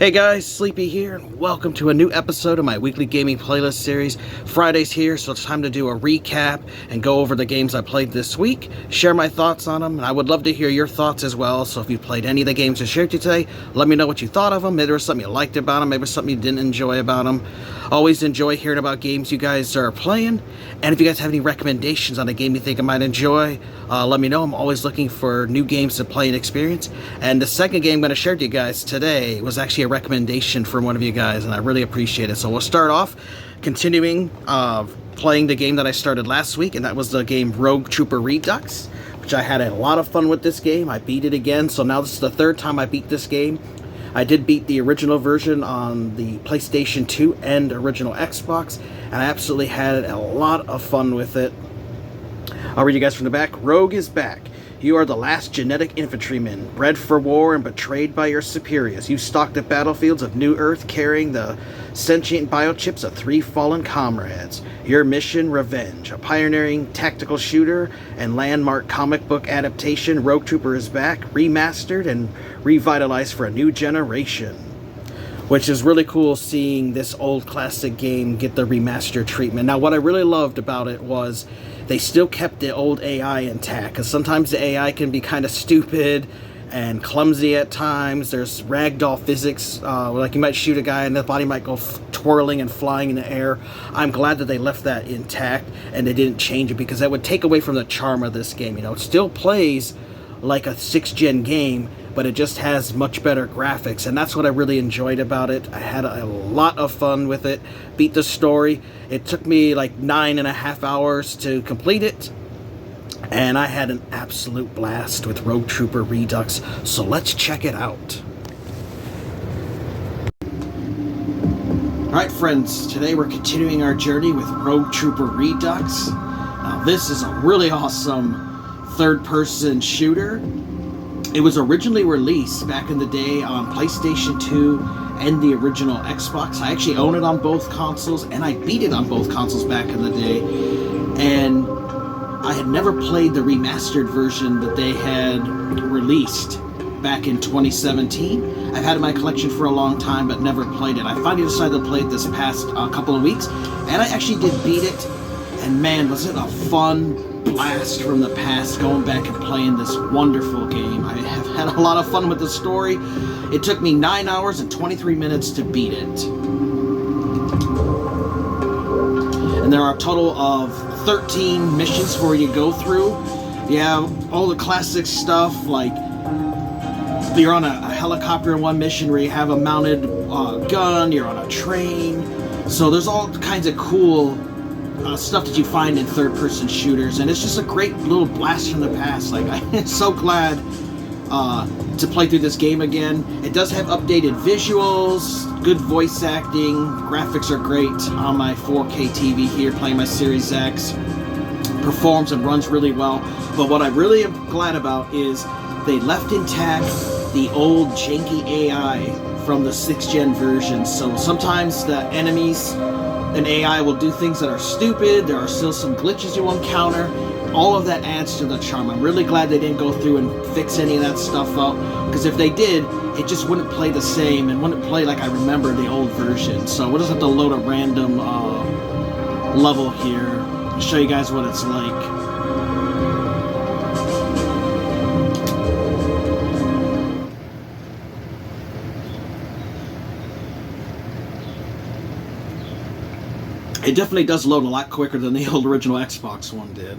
Hey guys, Sleepy here, and welcome to a new episode of my weekly gaming playlist series. Friday's here, so it's time to do a recap and go over the games I played this week, share my thoughts on them, and I would love to hear your thoughts as well. So if you played any of the games I shared today, let me know what you thought of them. Maybe there was something you liked about them, maybe there was something you didn't enjoy about them. Always enjoy hearing about games you guys are playing, and if you guys have any recommendations on a game you think I might enjoy, let me know. I'm always looking for new games to play and experience. And the second game I'm going to share with you guys today was actually a recommendation from one of you guys, and I really appreciate it. So we'll start off continuing playing the game that I started last week, and that was the game Rogue Trooper Redux, which I had a lot of fun with this game. I beat it again, so now this is the third time I beat this game. I did beat the original version on the PlayStation 2 and original Xbox, and I absolutely had a lot of fun with it. I'll read you guys from the back. Rogue is back. You are the last genetic infantryman, bred for war and betrayed by your superiors. You stalked the battlefields of New Earth, carrying the sentient biochips of 3 fallen comrades. Your mission, revenge. A pioneering tactical shooter and landmark comic book adaptation, Rogue Trooper is back, remastered and revitalized for a new generation. Which is really cool, seeing this old classic game get the remastered treatment. Now, what I really loved about it was they still kept the old AI intact, because sometimes the AI can be kind of stupid and clumsy at times. There's ragdoll physics, like you might shoot a guy and the body might go twirling and flying in the air. I'm glad that they left that intact and they didn't change it, because that would take away from the charm of this game. You know, it still plays like a 6th-gen game, but it just has much better graphics, and that's what I really enjoyed about it. I had a lot of fun with it. Beat the story. It took me like 9.5 hours to complete it, and I had an absolute blast with Rogue Trooper Redux, so let's check it out. Alright friends, today we're continuing our journey with Rogue Trooper Redux. Now this is a really awesome third-person shooter. It was originally released back in the day on PlayStation 2 and the original Xbox. I actually own it on both consoles, and I beat it on both consoles back in the day. And I had never played the remastered version that they had released back in 2017. I've had it in my collection for a long time, but never played it. I finally decided to play it this past couple of weeks, and I actually did beat it. And man, was it a fun blast from the past, going back and playing this wonderful game. I have had a lot of fun with the story. It took me 9 hours and 23 minutes to beat it. And there are a total of 13 missions for you to go through. You have all the classic stuff, like you're on a helicopter in one mission where you have a mounted gun, you're on a train. So there's all kinds of cool stuff that you find in third-person shooters, and it's just a great little blast from the past. Like, I'm so glad to play through this game again. It does have updated visuals, good voice acting, graphics are great on my 4K TV here, playing my Series X. Performs and runs really well, but what I really am glad about is they left intact the old janky AI from the 6th-gen version. So sometimes the enemies and AI will do things that are stupid. There are still some glitches you will encounter. All of that adds to the charm. I'm really glad they didn't go through and fix any of that stuff up, because if they did, it just wouldn't play the same and wouldn't play like I remember the old version. So we'll just have to load a random level here to show you guys what it's like. It definitely does load a lot quicker than the old original Xbox one did.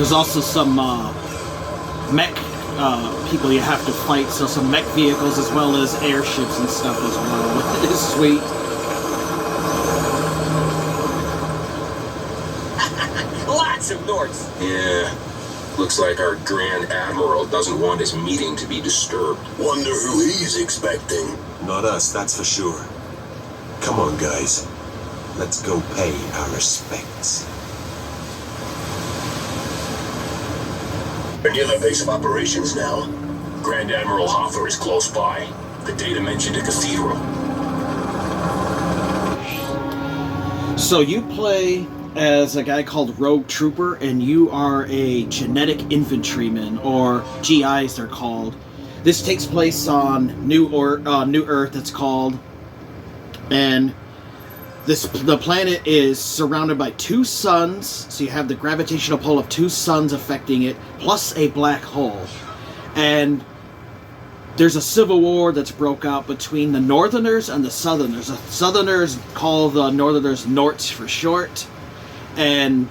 There's also some mech people you have to fight, so some mech vehicles as well as airships and stuff as well. It is sweet. Lots of Nords. Yeah. Looks like our Grand Admiral doesn't want his meeting to be disturbed. Wonder who he's expecting. Not us, that's for sure. Come on, guys. Let's go pay our respects. We're near the base of operations now. Grand Admiral Hoffer is close by. The data mentioned a cathedral. So you play as a guy called Rogue Trooper, and you are a genetic infantryman, or GIs they're called. This takes place on New Earth, it's called, and the planet is surrounded by two suns, so you have the gravitational pull of two suns affecting it, plus a black hole. And there's a civil war that's broke out between the Northerners and the Southerners. The Southerners call the Northerners Norts for short, and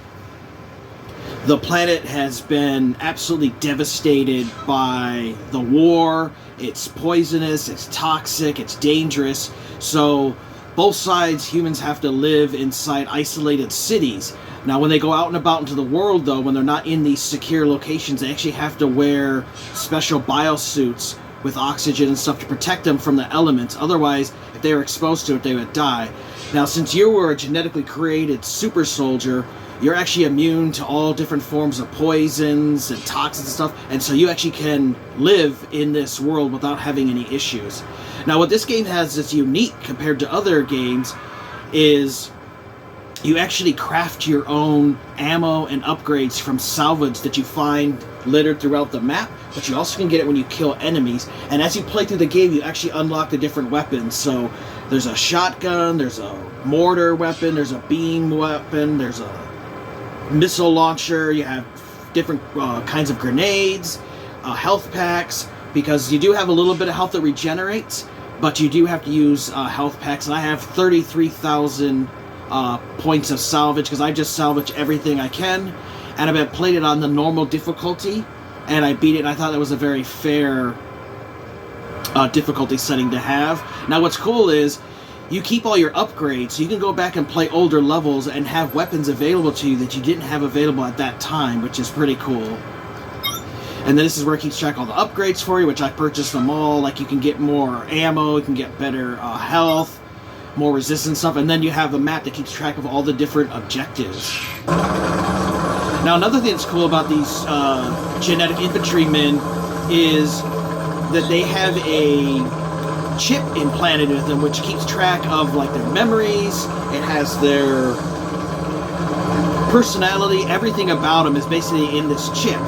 the planet has been absolutely devastated by the war. It's poisonous, it's toxic, it's dangerous. So both sides, humans have to live inside isolated cities. Now when they go out and about into the world, though, when they're not in these secure locations, they actually have to wear special biosuits with oxygen and stuff to protect them from the elements. Otherwise, if they were exposed to it, they would die. Now, since you were a genetically created super soldier, you're actually immune to all different forms of poisons and toxins and stuff, and so you actually can live in this world without having any issues. Now, what this game has that's unique compared to other games is you actually craft your own ammo and upgrades from salvage that you find littered throughout the map, but you also can get it when you kill enemies. And as you play through the game, you actually unlock the different weapons. So there's a shotgun, there's a mortar weapon, there's a beam weapon, there's a missile launcher, you have different kinds of grenades, health packs, because you do have a little bit of health that regenerates, but you do have to use health packs, and I have 33,000 points of salvage, because I just salvage everything I can, and I've played it on the normal difficulty, and I beat it, and I thought that was a very fair difficulty setting to have. Now what's cool is, you keep all your upgrades, so you can go back and play older levels and have weapons available to you that you didn't have available at that time, which is pretty cool. And then this is where it keeps track of all the upgrades for you, which I purchased them all. Like, you can get more ammo, you can get better health, more resistance stuff, and then you have a map that keeps track of all the different objectives. Now, another thing that's cool about these genetic infantrymen is that they have a chip implanted with them, which keeps track of like their memories. It has their personality. Everything about them is basically in this chip.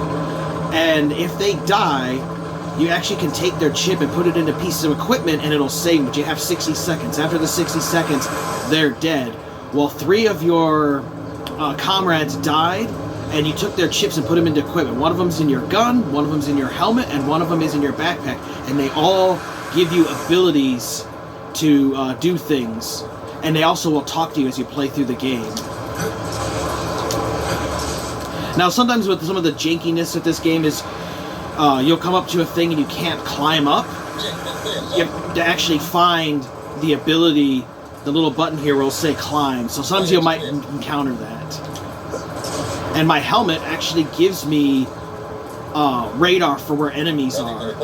And if they die, you actually can take their chip and put it into pieces of equipment, and it'll save them. But you have 60 seconds. After the 60 seconds, they're dead. Well, 3 of your comrades died, and you took their chips and put them into equipment. One of them's in your gun, one of them's in your helmet, and one of them is in your backpack. And they all give you abilities to do things, and they also will talk to you as you play through the game. Now, sometimes with some of the jankiness of this game is you'll come up to a thing and you can't climb up. You have to actually find the ability, the little button here will say climb, so sometimes you might encounter that. And my helmet actually gives me radar for where enemies are.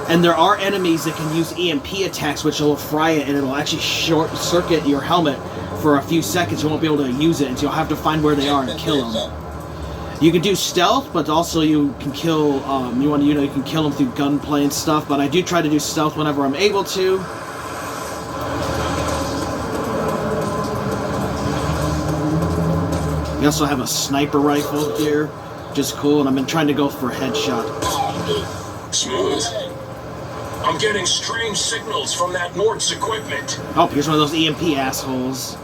And there are enemies that can use EMP attacks, which will fry it, and it'll actually short circuit your helmet for a few seconds. You won't be able to use it, and so you'll have to find where they are and kill them. You can do stealth, but also you can kill. You can kill them through gunplay and stuff. But I do try to do stealth whenever I'm able to. We also have a sniper rifle here, which is cool, and I've been trying to go for a headshot. Smooth. I'm getting strange signals from that Nord's equipment. Oh, here's one of those EMP assholes.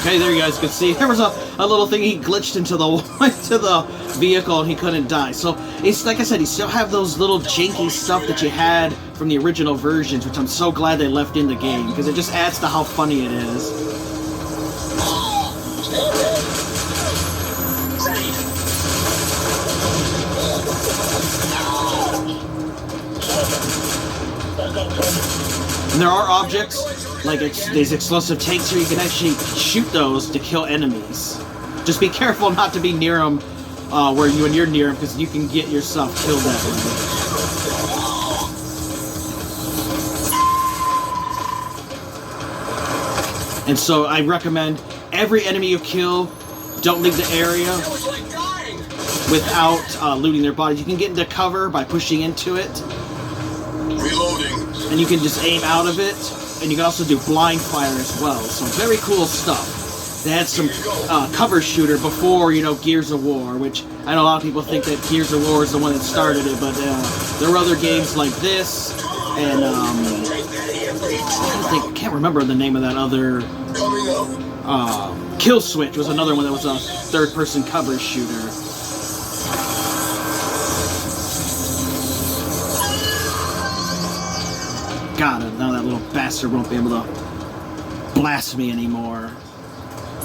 Okay, there you guys can see. There was a little thing he glitched into the vehicle and he couldn't die. So it's like I said, you still have those little janky stuff that you had from the original versions, which I'm so glad they left in the game because it just adds to how funny it is. And there are objects, like these explosive tanks here, you can actually shoot those to kill enemies. Just be careful not to be near them when you're near them, because you can get yourself killed that way. And so I recommend every enemy you kill, don't leave the area without looting their bodies. You can get into cover by pushing into it. Reloading. And you can just aim out of it, and you can also do blind fire as well. So very cool stuff. They had some cover shooter before, you know, Gears of War, which I know a lot of people think that Gears of War is the one that started it, but there were other games like this, and I can't remember the name of that other. Kill Switch was another one that was a third-person cover shooter. God, now that little bastard won't be able to blast me anymore.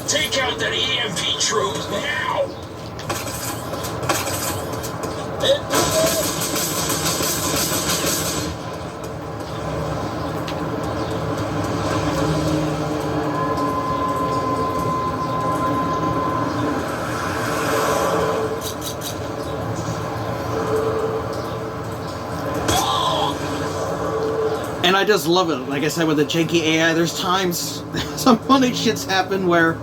Take out that EMP troops now! And I just love it. Like I said, with the janky AI, there's times some funny shits happen where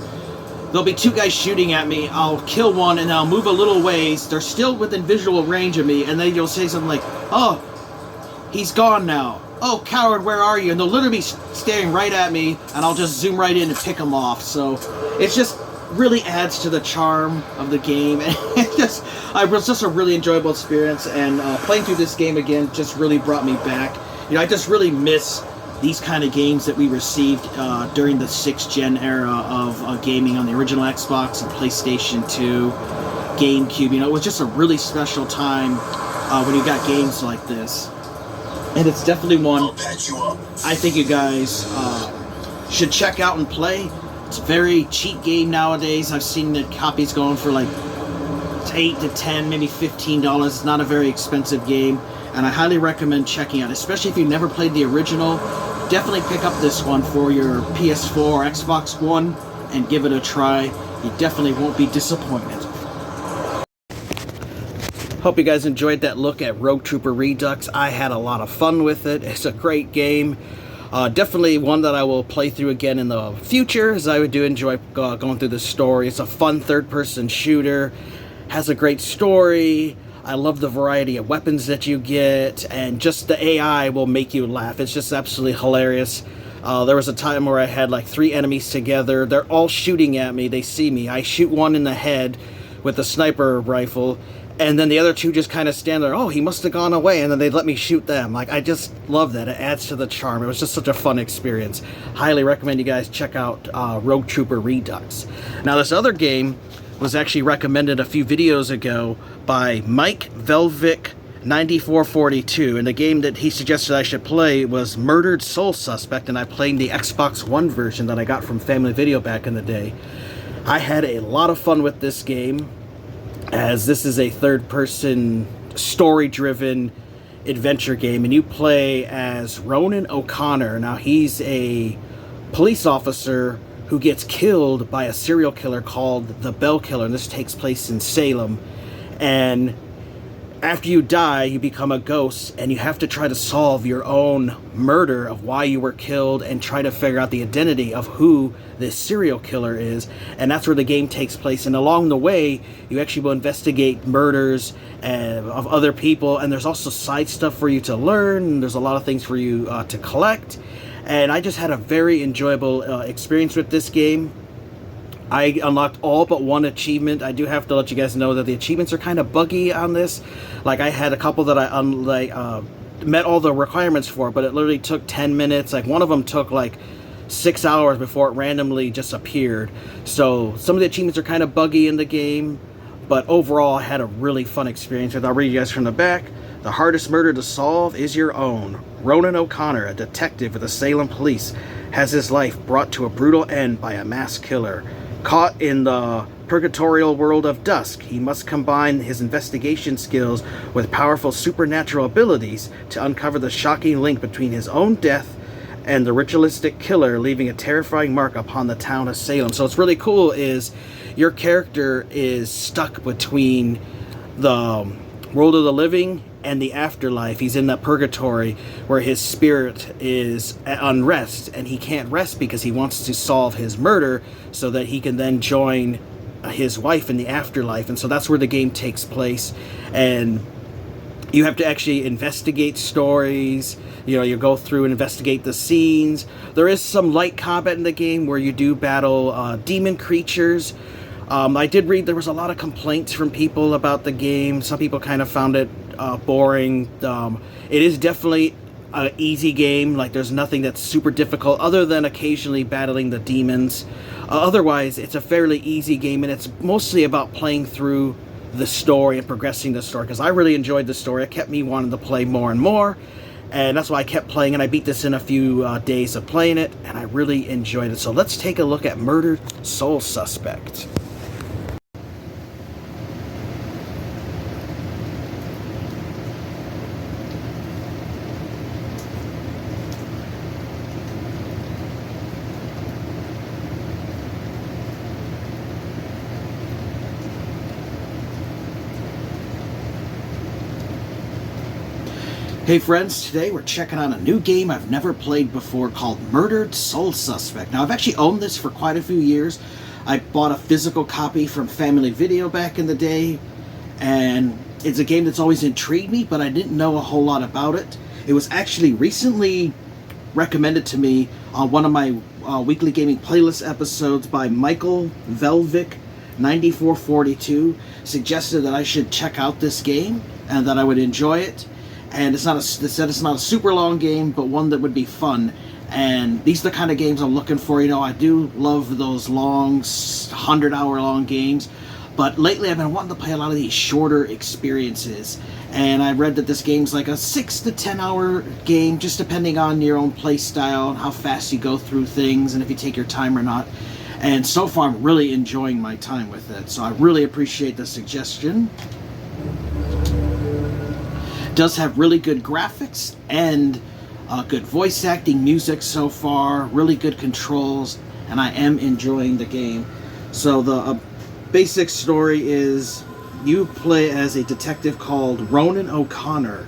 there'll be two guys shooting at me. I'll kill one and I'll move a little ways. They're still within visual range of me, and then you'll say something like, "Oh, he's gone now. Oh, coward, where are you?" And they'll literally be staring right at me, and I'll just zoom right in and pick them off. So it's just really adds to the charm of the game. And it was just a really enjoyable experience. And playing through this game again just really brought me back. You know, I just really miss these kind of games that we received during the 6th gen era of gaming on the original Xbox and PlayStation 2, GameCube. You know, it was just a really special time when you got games like this. And it's definitely one I think you guys should check out and play. It's a very cheap game nowadays. I've seen the copies going for like $8 to $10, maybe $15. It's not a very expensive game. And I highly recommend checking out, especially if you've never played the original. Definitely pick up this one for your PS4 or Xbox One and give it a try. You definitely won't be disappointed. Hope you guys enjoyed that look at Rogue Trooper Redux. I had a lot of fun with it. It's a great game. Definitely one that I will play through again in the future, as I do enjoy going through the story. It's a fun third-person shooter. Has a great story. I love the variety of weapons that you get, and just the AI will make you laugh. It's just absolutely hilarious. There was a time where I had like 3 enemies together. They're all shooting at me. They see me. I shoot one in the head with the sniper rifle, and then the other 2 just kind of stand there. Oh, he must have gone away, and then they let me shoot them. Like, I just love that. It adds to the charm. It was just such a fun experience. Highly recommend you guys check out Rogue Trooper Redux. Now, this other game was actually recommended a few videos ago by Mike Velvic 9442, and the game that he suggested I should play was Murdered Soul Suspect, and I played the Xbox One version that I got from Family Video back in the day. I had a lot of fun with this game, as this is a third-person, story-driven adventure game, and you play as Ronan O'Connor. Now, he's a police officer who gets killed by a serial killer called the Bell Killer, and this takes place in Salem. And after you die, you become a ghost, and you have to try to solve your own murder of why you were killed and try to figure out the identity of who this serial killer is. And that's where the game takes place. And along the way, you actually will investigate murders of other people, and there's also side stuff for you to learn, and there's a lot of things for you to collect. And I just had a very enjoyable experience with this game. I unlocked all but one achievement. I do have to let you guys know that the achievements are kind of buggy on this. Like, I had a couple that I met all the requirements for, but it literally took 10 minutes. Like, one of them took like 6 hours before it randomly just appeared. So some of the achievements are kind of buggy in the game, but overall I had a really fun experience with it. I'll read you guys from the back. The hardest murder to solve is your own. Ronan O'Connor, a detective with the Salem police, has his life brought to a brutal end by a mass killer. Caught in the purgatorial world of dusk, he must combine his investigation skills with powerful supernatural abilities to uncover the shocking link between his own death and the ritualistic killer, leaving a terrifying mark upon the town of Salem. So what's really cool is your character is stuck between the world of the living and the afterlife. He's in that purgatory where his spirit is at unrest, and he can't rest because he wants to solve his murder so that he can then join his wife in the afterlife. And so that's where the game takes place, and you have to actually investigate stories. You know, you go through and investigate the scenes. There is some light combat in the game where you do battle demon creatures. I did read there was a lot of complaints from people about the game. Some people kind of found it boring. It is definitely an easy game. Like, there's nothing that's super difficult other than occasionally battling the demons. Otherwise, it's a fairly easy game, and it's mostly about playing through the story and progressing the story, because I really enjoyed the story. It kept me wanting to play more and more, and that's why I kept playing, and I beat this in a few days of playing it, and I really enjoyed it. So let's take a look at Murdered Soul Suspect. Hey friends, today we're checking out a new game I've never played before called Murdered Soul Suspect. Now, I've actually owned this for quite a few years. I bought a physical copy from Family Video back in the day, and it's a game that's always intrigued me, but I didn't know a whole lot about it. It was actually recently recommended to me on one of my weekly gaming playlist episodes by Michael Velvic 9442. Suggested that I should check out this game and that I would enjoy it. And it's not a super long game, but one that would be fun. And these are the kind of games I'm looking for. You know, I do love those long, 100-hour long games. But lately I've been wanting to play a lot of these shorter experiences. And I read that this game's like a 6 to 10 hour game, just depending on your own play style and how fast you go through things and if you take your time or not. And so far I'm really enjoying my time with it. So I really appreciate the suggestion. Does have really good graphics and good voice acting, music so far, really good controls, and I am enjoying the game. So the basic story is you play as a detective called Ronan O'Connor,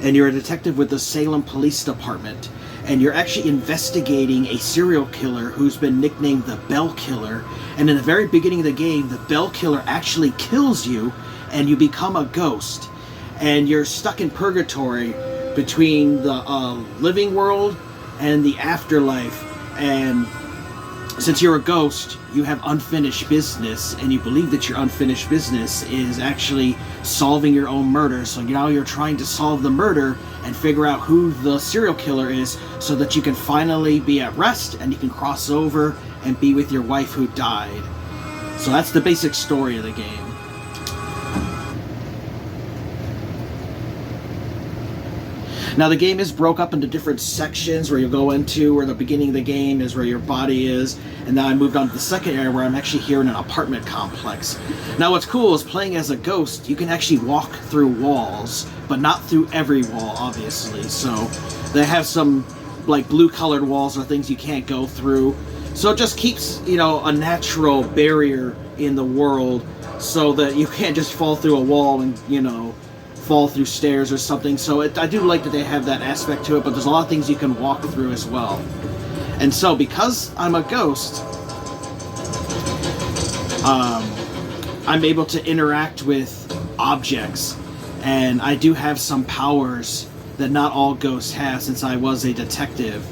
and you're a detective with the Salem Police Department, and you're actually investigating a serial killer who's been nicknamed the Bell Killer. And in the very beginning of the game, the Bell Killer actually kills you, and you become a ghost. And you're stuck in purgatory between the living world and the afterlife. And since you're a ghost, you have unfinished business, and you believe that your unfinished business is actually solving your own murder. So now you're trying to solve the murder and figure out who the serial killer is so that you can finally be at rest and you can cross over and be with your wife who died. So that's the basic story of the game. Now, the game is broke up into different sections where you go into, where the beginning of the game is where your body is, and then I moved on to the second area where I'm actually here in an apartment complex. Now, what's cool is playing as a ghost, you can actually walk through walls, but not through every wall, obviously. So they have some, like, blue-colored walls or things you can't go through. So it just keeps, you know, a natural barrier in the world so that you can't just fall through a wall and, you know, fall through stairs or something. So I do like that they have that aspect to it, but there's a lot of things you can walk through as well. And so because I'm a ghost, I'm able to interact with objects, and I do have some powers that not all ghosts have since I was a detective.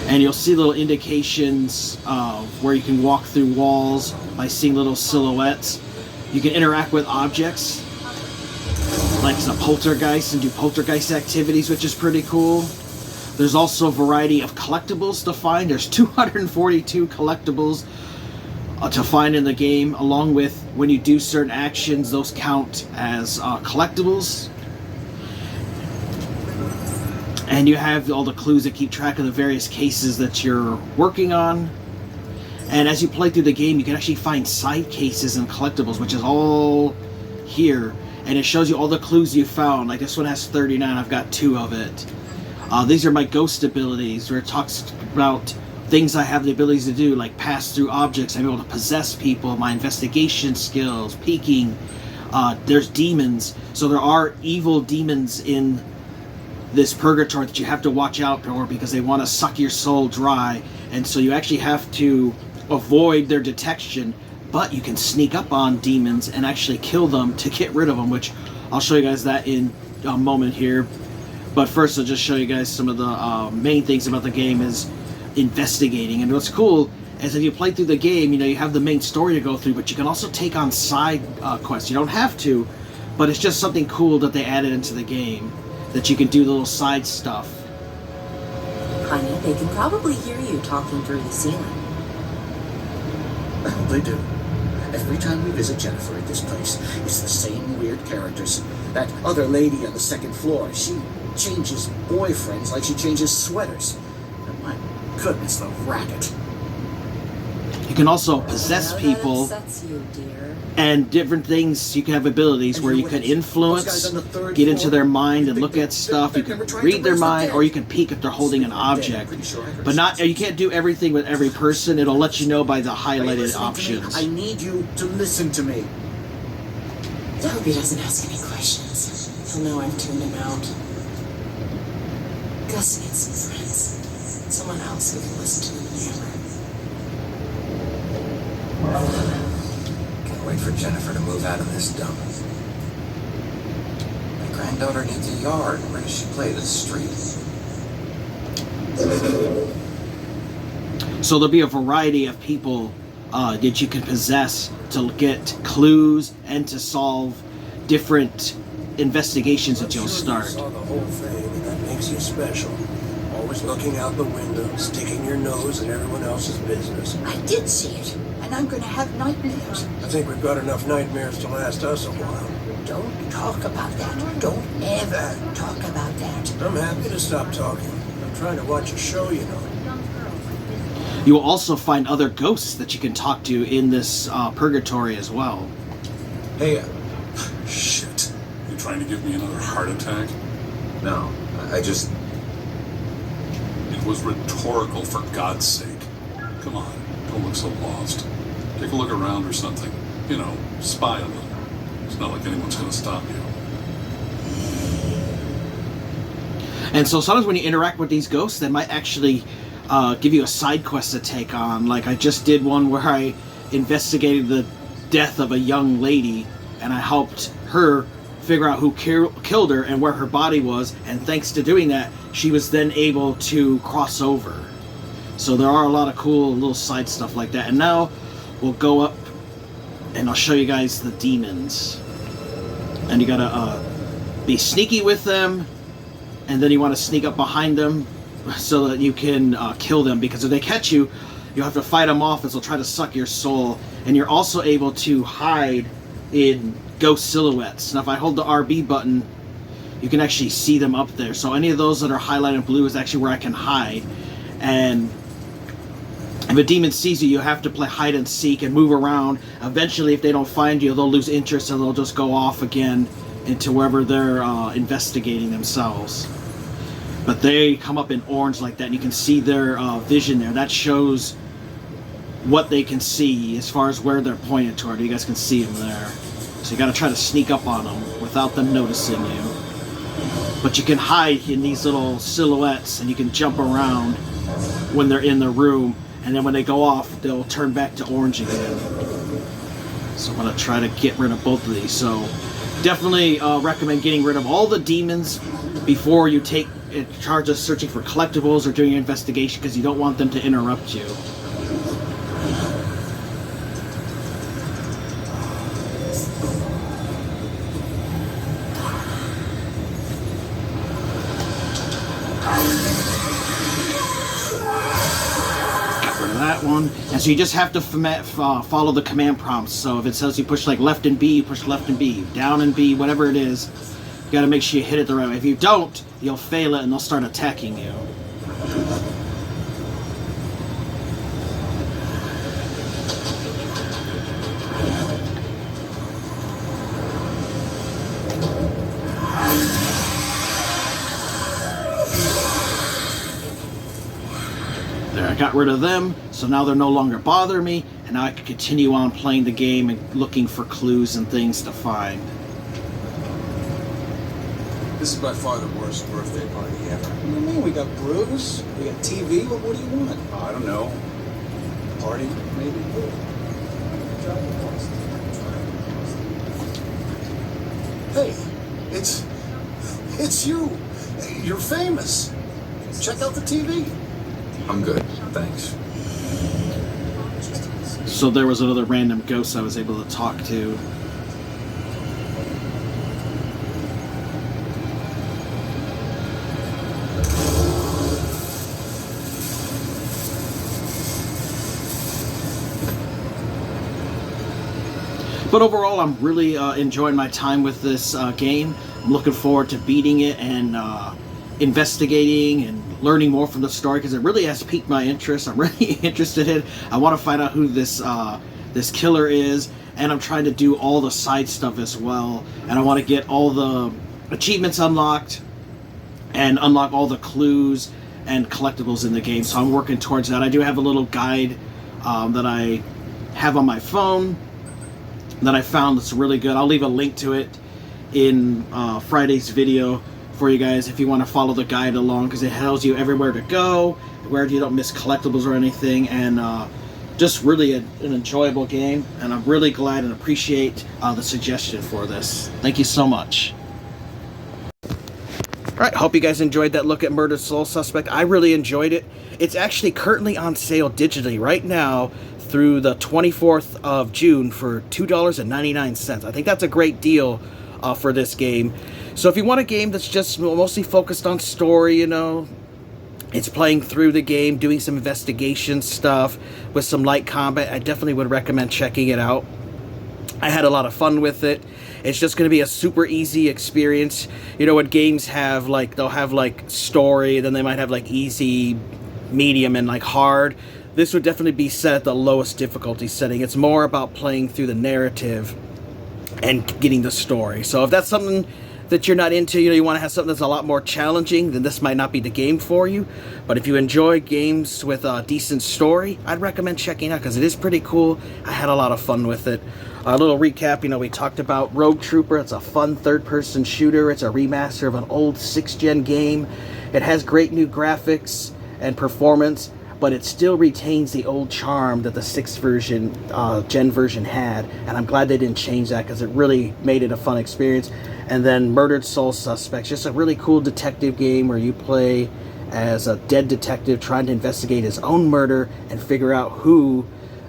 And you'll see little indications of where you can walk through walls by seeing little silhouettes. You can interact with objects, like a poltergeist, and do poltergeist activities, which is pretty cool. There's also a variety of collectibles to find. There's 242 collectibles to find in the game, along with when you do certain actions, those count as collectibles. And you have all the clues that keep track of the various cases that you're working on. And as you play through the game, you can actually find side cases and collectibles, which is all here. And it shows you all the clues you found. Like this one has 39, I've got 2 of it. These are my ghost abilities, where it talks about things I have the abilities to do, like pass through objects. I'm able to possess people, my investigation skills, peeking. There's demons. So there are evil demons in this purgatory that you have to watch out for, because they want to suck your soul dry. And so you actually have to avoid their detection, but you can sneak up on demons and actually kill them to get rid of them, which I'll show you guys that in a moment here. But first I'll just show you guys some of the main things about the game is investigating. And what's cool is if you play through the game, you have the main story to go through, but you can also take on side quests. You don't have to, but it's just something cool that they added into the game, that you can do little side stuff. Honey, they can probably hear you talking through the ceiling. Well, they do. Every time we visit Jennifer at this place, it's the same weird characters. That other lady on the second floor, she changes boyfriends like she changes sweaters. And my goodness, the racket. You can also possess people, That upsets you, dear. and different things. You can have abilities where you can influence, get into their mind and look at stuff. You can read their mind, or you can peek if they're holding an object. But you can't do everything with every person. It'll let you know by the highlighted options. I need you to listen to me. I hope he doesn't ask any questions. He'll know I've tuned him out. Gus needs some friends. Someone else who can listen to him hammer. Can't wait for Jennifer to move out of this dump. My granddaughter needs a yard. Where does she play? The street? So there'll be a variety of people that you can possess to get clues and to solve different investigations that you'll start. You saw the whole thing, and that makes you special. Always looking out the window, sticking your nose in everyone else's business. I did see it, and I'm going to have nightmares. I think we've got enough nightmares to last us a while. Don't talk about that. Don't ever talk about that. I'm happy to stop talking. I'm trying to watch a show, you know. You will also find other ghosts that you can talk to in this purgatory as well. Hey, shit. You trying to give me another heart attack? No, I just... It was rhetorical, for God's sake. Come on, don't look so lost. Take a look around or something. Spy a little. It's not like anyone's gonna stop you. And so sometimes when you interact with these ghosts, they might actually give you a side quest to take on. Like I just did one where I investigated the death of a young lady, and I helped her figure out who killed her and where her body was, and thanks to doing that, she was then able to cross over. So there are a lot of cool little side stuff like that. And now we'll go up and I'll show you guys the demons. And you gotta be sneaky with them, and then you want to sneak up behind them so that you can kill them, because if they catch you, you'll have to fight them off as they'll try to suck your soul. And you're also able to hide in ghost silhouettes. Now if I hold the RB button, you can actually see them up there. So any of those that are highlighted in blue is actually where I can hide. And if a demon sees you, you have to play hide and seek and move around. Eventually, if they don't find you, they'll lose interest and they'll just go off again into wherever they're investigating themselves. But they come up in orange like that, and you can see their vision there. That shows what they can see as far as where they're pointed toward. You guys can see them there. So you got to try to sneak up on them without them noticing you. But you can hide in these little silhouettes, and you can jump around when they're in the room, and then when they go off, they'll turn back to orange again. So I'm going to try to get rid of both of these. So definitely recommend getting rid of all the demons before you take charge of searching for collectibles or doing your investigation, because you don't want them to interrupt you. that one. And so you just have to follow the command prompts. So if it says you push like left and B, you push left and B, down and B, whatever it is, you got to make sure you hit it the right way. If you don't, you'll fail it and they'll start attacking you. There, I got rid of them, so now they're no longer bothering me, and now I can continue on playing the game and looking for clues and things to find. This is by far the worst birthday party ever. What do you mean? We got brews, we got TV, what do you want? Oh, I don't know. Party, maybe? Hey, it's you. You're famous. Check out the TV. I'm good, thanks. So there was another random ghost I was able to talk to. But overall, I'm really enjoying my time with this game. I'm looking forward to beating it and investigating and learning more from the story, because it really has piqued my interest. I'm really interested in it. I want to find out who this this killer is, and I'm trying to do all the side stuff as well. And I want to get all the achievements unlocked and unlock all the clues and collectibles in the game. So I'm working towards that. I do have a little guide that I have on my phone that I found that's really good. I'll leave a link to it in Friday's video for you guys if you want to follow the guide along, because it tells you everywhere to go, where you don't miss collectibles or anything, and just really an enjoyable game. And I'm really glad and appreciate the suggestion for this. Thank you so much. Alright, hope you guys enjoyed that look at Murdered Soul Suspect. I really enjoyed it. It's actually currently on sale digitally right now through the 24th of June for $2.99. I think that's a great deal for this game. So if you want a game that's just mostly focused on story, you know, it's playing through the game, doing some investigation stuff with some light combat, I definitely would recommend checking it out. I had a lot of fun with it. It's just going to be a super easy experience. You know, when games have, like, they'll have, like, story, then they might have, like, easy, medium, and, like, hard. This would definitely be set at the lowest difficulty setting. It's more about playing through the narrative and getting the story. So if that's something that you're not into, you know, you want to have something that's a lot more challenging, then this might not be the game for you. But if you enjoy games with a decent story, I'd recommend checking it out, because it is pretty cool. I had a lot of fun with it. A little recap, you know, we talked about Rogue Trooper. It's a fun third-person shooter. It's a remaster of an old 6th-gen game. It has great new graphics and performance, but it still retains the old charm that the 6th gen version had, and I'm glad they didn't change that, because it really made it a fun experience. And then Murdered Soul Suspects, just a really cool detective game where you play as a dead detective trying to investigate his own murder and figure out who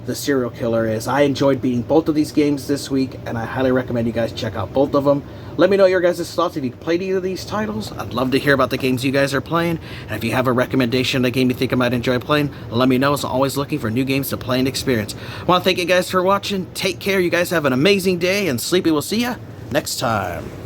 the serial killer is. I enjoyed beating both of these games this week, and I highly recommend you guys check out both of them. Let me know your guys' thoughts if you played either of these titles. I'd love to hear about the games you guys are playing, and if you have a recommendation of a game you think I might enjoy playing, let me know, as I'm always looking for new games to play and experience. I want to thank you guys for watching. Take care. You guys have an amazing day, and Sleepy will see ya next time.